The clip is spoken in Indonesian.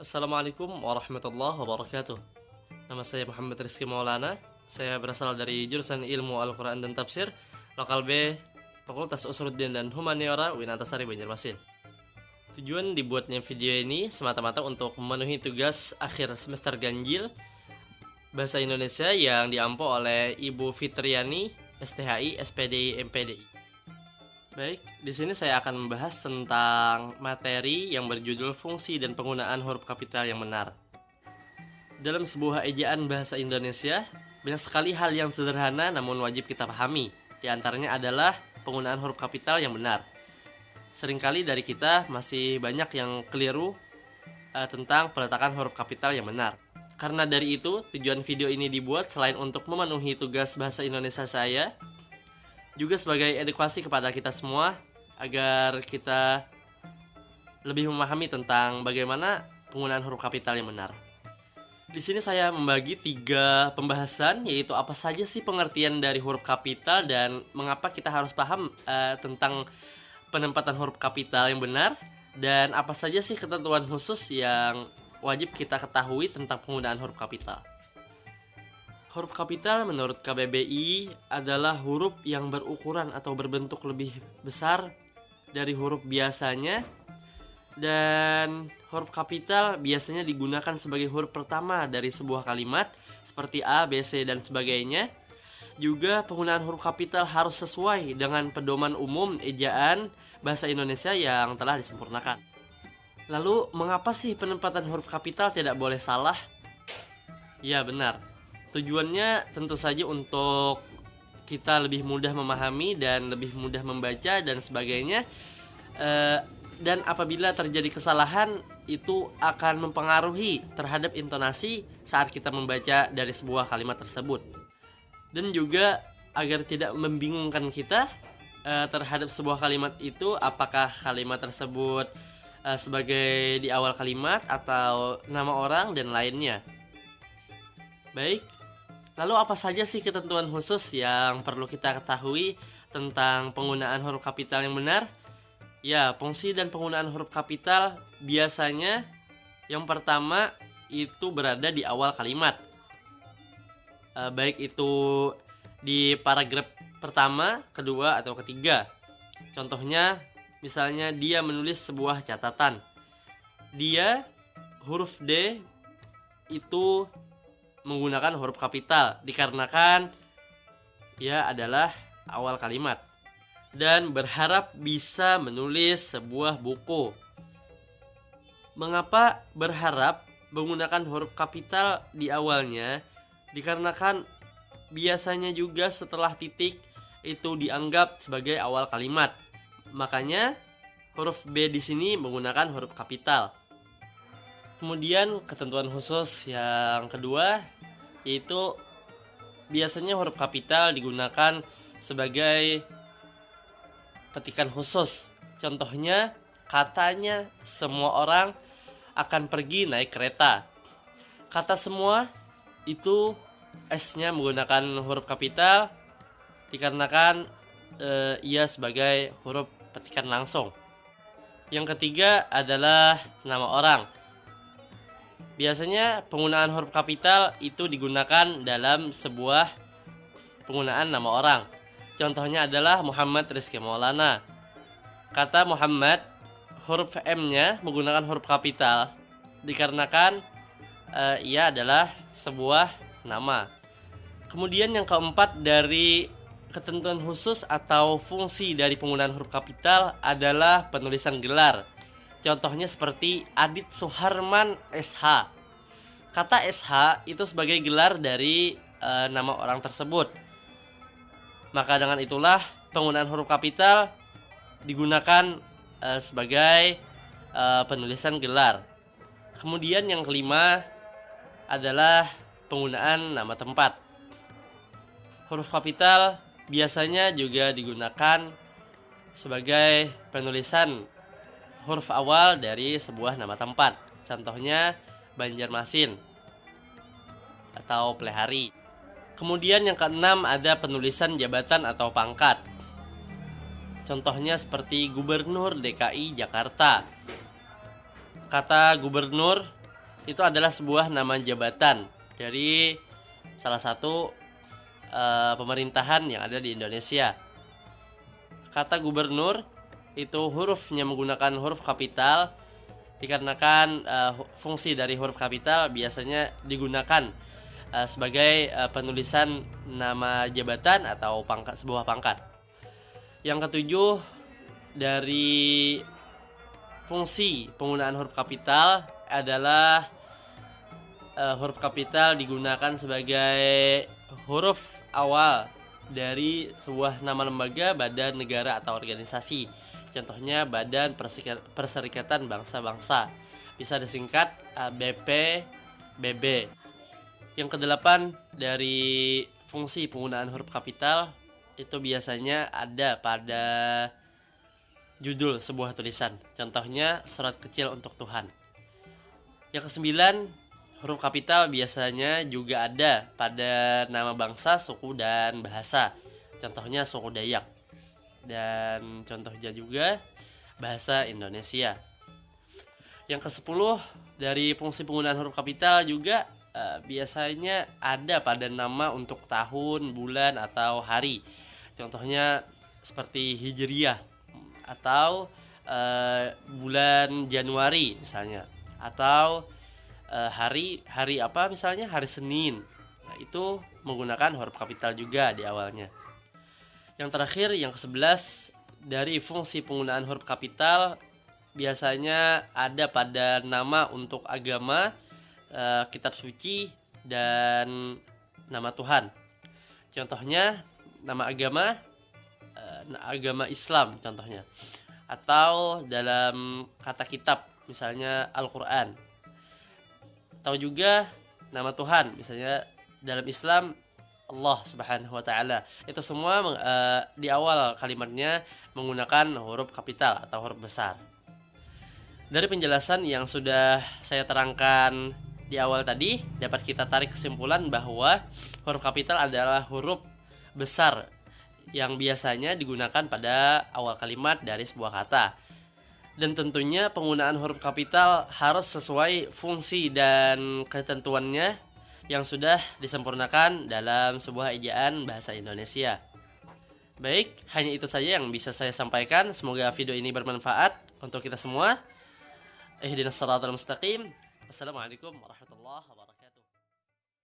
Assalamualaikum warahmatullahi wabarakatuh. Nama saya Muhammad Rizky Maulana. Saya berasal dari jurusan Ilmu Al-Quran dan Tafsir, Lokal B, Fakultas Usuluddin dan Humaniora, Winatasari, Banjarmasin. Tujuan dibuatnya video ini semata-mata untuk memenuhi tugas akhir semester ganjil Bahasa Indonesia yang diampu oleh Ibu Fitriani, STHI, SPDI, MPDI. Baik, di sini saya akan membahas tentang materi yang berjudul fungsi dan penggunaan huruf kapital yang benar. Dalam sebuah ejaan bahasa Indonesia, banyak sekali hal yang sederhana namun wajib kita pahami. Di antaranya adalah penggunaan huruf kapital yang benar. Seringkali dari kita masih banyak yang keliru tentang peletakan huruf kapital yang benar. Karena dari itu, tujuan video ini dibuat selain untuk memenuhi tugas bahasa Indonesia saya, juga sebagai edukasi kepada kita semua agar kita lebih memahami tentang bagaimana penggunaan huruf kapital yang benar. Di sini saya membagi 3 pembahasan, yaitu apa saja sih pengertian dari huruf kapital dan mengapa kita harus paham tentang penempatan huruf kapital yang benar, dan apa saja sih ketentuan khusus yang wajib kita ketahui tentang penggunaan huruf kapital. Huruf kapital menurut KBBI adalah huruf yang berukuran atau berbentuk lebih besar dari huruf biasanya, dan huruf kapital biasanya digunakan sebagai huruf pertama dari sebuah kalimat seperti A, B, C, dan sebagainya. Juga penggunaan huruf kapital harus sesuai dengan pedoman umum ejaan bahasa Indonesia yang telah disempurnakan. Lalu, mengapa sih penempatan huruf kapital tidak boleh salah? Ya, benar. Tujuannya tentu saja untuk kita lebih mudah memahami dan lebih mudah membaca dan sebagainya. Dan apabila terjadi kesalahan, itu akan mempengaruhi terhadap intonasi saat kita membaca dari sebuah kalimat tersebut. Dan juga agar tidak membingungkan kita terhadap sebuah kalimat itu, apakah kalimat tersebut sebagai di awal kalimat atau nama orang dan lainnya. Baik, lalu apa saja sih ketentuan khusus yang perlu kita ketahui tentang penggunaan huruf kapital yang benar? Ya, fungsi dan penggunaan huruf kapital biasanya yang pertama itu berada di awal kalimat. Baik itu di paragraf pertama, kedua, atau ketiga. Contohnya, misalnya dia menulis sebuah catatan. Dia, huruf D, itu menggunakan huruf kapital dikarenakan ia adalah awal kalimat, dan berharap bisa menulis sebuah buku. Mengapa berharap menggunakan huruf kapital di awalnya? Dikarenakan biasanya juga setelah titik itu dianggap sebagai awal kalimat. Makanya huruf B di sini menggunakan huruf kapital. Kemudian ketentuan khusus yang kedua yaitu biasanya huruf kapital digunakan sebagai petikan khusus. Contohnya, katanya semua orang akan pergi naik kereta. Kata semua itu S-nya menggunakan huruf kapital dikarenakan ia sebagai huruf petikan langsung. Yang ketiga adalah nama orang. Biasanya penggunaan huruf kapital itu digunakan dalam sebuah penggunaan nama orang. Contohnya adalah Muhammad Rizky Maulana. Kata Muhammad, huruf M-nya menggunakan huruf kapital dikarenakan ia adalah sebuah nama. Kemudian yang keempat dari ketentuan khusus atau fungsi dari penggunaan huruf kapital adalah penulisan gelar. Contohnya seperti Adit Suharman SH. Kata SH itu sebagai gelar dari nama orang tersebut. Maka dengan itulah penggunaan huruf kapital digunakan sebagai penulisan gelar. Kemudian yang kelima adalah penggunaan nama tempat. Huruf kapital biasanya juga digunakan sebagai penulisan huruf awal dari sebuah nama tempat. Contohnya Banjarmasin atau Plehari. Kemudian yang keenam ada penulisan jabatan atau pangkat. Contohnya seperti Gubernur DKI Jakarta. Kata gubernur itu adalah sebuah nama jabatan dari salah satu pemerintahan yang ada di Indonesia. Kata gubernur itu hurufnya menggunakan huruf kapital dikarenakan fungsi dari huruf kapital biasanya digunakan sebagai penulisan nama jabatan atau pangkat, sebuah pangkat. Yang ketujuh, dari fungsi penggunaan huruf kapital adalah huruf kapital digunakan sebagai huruf awal dari sebuah nama lembaga, badan, negara, atau organisasi. Contohnya Badan Perserikatan Bangsa-Bangsa, bisa disingkat BP, BB. Yang kedelapan, dari fungsi penggunaan huruf kapital itu biasanya ada pada judul sebuah tulisan. Contohnya Surat Kecil untuk Tuhan. Yang kesembilan, huruf kapital biasanya juga ada pada nama bangsa, suku, dan bahasa. Contohnya suku Dayak. Dan contohnya juga bahasa Indonesia. Yang ke-10, dari fungsi penggunaan huruf kapital juga biasanya ada pada nama untuk tahun, bulan, atau hari. Contohnya seperti Hijriyah atau bulan Januari misalnya, atau hari apa misalnya hari Senin. Nah, itu menggunakan huruf kapital juga di awalnya. Yang terakhir, yang ke-11, dari fungsi penggunaan huruf kapital biasanya ada pada nama untuk agama, kitab suci, dan nama Tuhan. Contohnya nama agama, agama Islam contohnya. Atau dalam kata kitab misalnya Al-Quran. Atau juga nama Tuhan, misalnya dalam Islam Allah Subhanahu wa Ta'ala. Itu semua di awal kalimatnya menggunakan huruf kapital atau huruf besar. Dari penjelasan yang sudah saya terangkan di awal tadi, dapat kita tarik kesimpulan bahwa huruf kapital adalah huruf besar yang biasanya digunakan pada awal kalimat dari sebuah kata. Dan tentunya penggunaan huruf kapital harus sesuai fungsi dan ketentuannya yang sudah disempurnakan dalam sebuah ejaan bahasa Indonesia. Baik, hanya itu saja yang bisa saya sampaikan. Semoga video ini bermanfaat untuk kita semua. Ihdinas siratal mustaqim. Wassalamualaikum warahmatullahi wabarakatuh.